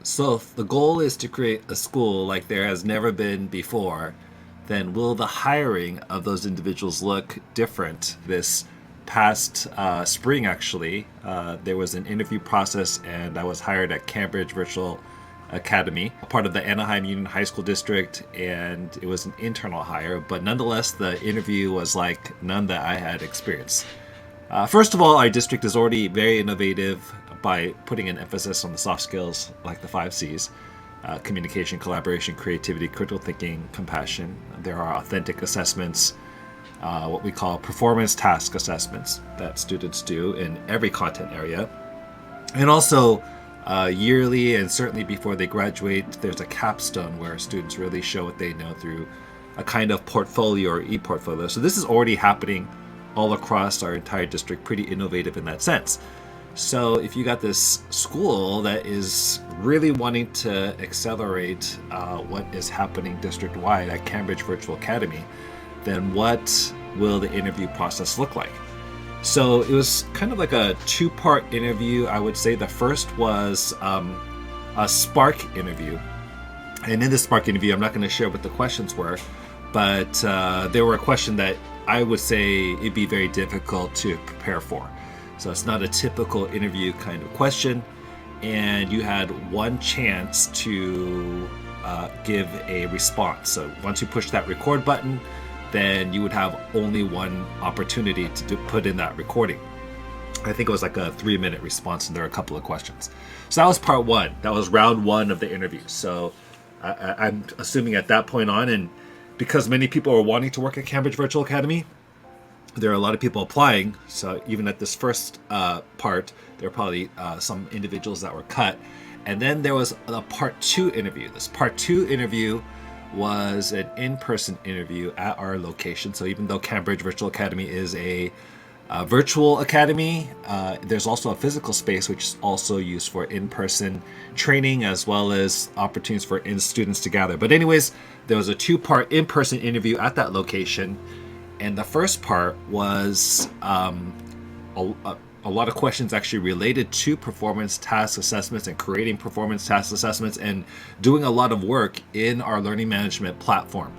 So if the goal is to create a school like there has never been before, then will the hiring of those individuals look different? This past spring, actually, there was an interview process, and I was hired at Cambridge Virtual Academy, part of the Anaheim Union High School District, and it was an internal hire, but nonetheless, the interview was like none that I had experienced. First of all, our district is already very innovative by putting an emphasis on the soft skills like the 5 C's: communication, collaboration, creativity, critical thinking, compassion. There are authentic assessments, what we call performance task assessments that students do in every content area. And also, yearly and certainly before they graduate, there's a capstone where students really show what they know through a kind of portfolio or e-portfolio. So this is already happening all across our entire district, pretty innovative in that sense. So if you got this school that is really wanting to accelerate what is happening district-wide at Cambridge Virtual Academy, then what will the interview process look like? So it was kind of like a two-part interview, I would say. The first was a Spark interview. And in this Spark interview, I'm not going to share what the questions were, but there were a question that I would say it'd be very difficult to prepare for. So it's not a typical interview kind of question, and you had one chance to give a response. So once you push that record button, then you would have only one opportunity to put in that recording. I think it was like a 3-minute response, and there are a couple of questions. So that was part one. That was round one of the interview. So I'm assuming at that point on, and because many people are wanting to work at Cambridge Virtual Academy, there are a lot of people applying. So even at this first part, there are probably some individuals that were cut. And then there was a part two interview. This part two interview was an in-person interview at our location. So even though Cambridge Virtual Academy is a virtual academy, there's also a physical space which is also used for in-person training as well as opportunities for students to gather. But anyways, there was a two-part in-person interview at that location, and the first part was a lot of questions actually related to performance task assessments and creating performance task assessments and doing a lot of work in our learning management platform,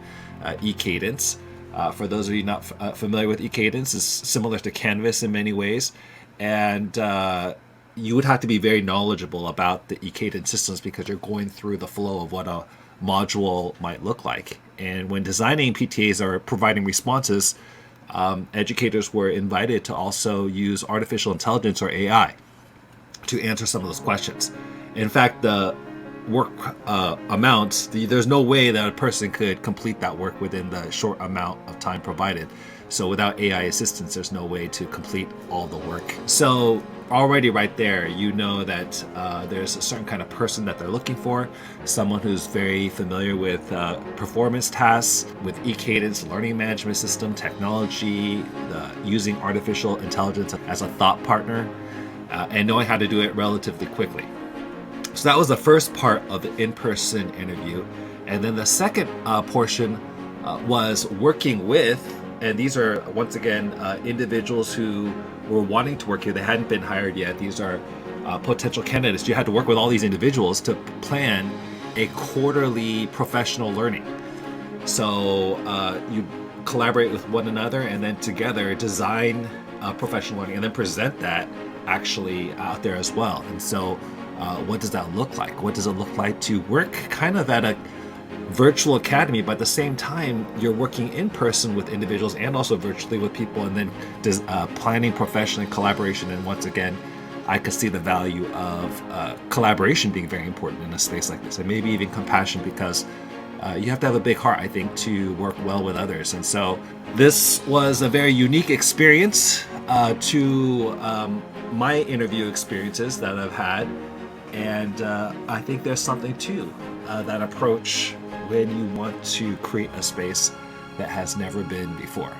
eCadence. For those of you not familiar with eCadence, it's similar to Canvas in many ways, and you would have to be very knowledgeable about the eCadence systems because you're going through the flow of what a module might look like. And when designing PTAs or providing responses, educators were invited to also use artificial intelligence or AI to answer some of those questions. In fact, the work amounts, there's no way that a person could complete that work within the short amount of time provided. So without AI assistance, there's no way to complete all the work. So already right there, you know that there's a certain kind of person that they're looking for, someone who's very familiar with performance tasks, with eCadence, learning management system, technology, using artificial intelligence as a thought partner, and knowing how to do it relatively quickly. So that was the first part of the in-person interview. And then the second portion was working with, and these are, once again, individuals who were wanting to work here. They hadn't been hired yet. These are potential candidates. You had to work with all these individuals to plan a quarterly professional learning. So you collaborate with one another and then together design professional learning and then present that actually out there as well. And so what does that look like? What does it look like to work kind of at a virtual academy, but at the same time you're working in person with individuals and also virtually with people, and then planning professionally, collaboration. And once again, I could see the value of collaboration being very important in a space like this, and maybe even compassion, because you have to have a big heart, I think, to work well with others. And so this was a very unique experience to my interview experiences that I've had. And I think there's something to that approach when you want to create a space that has never been before.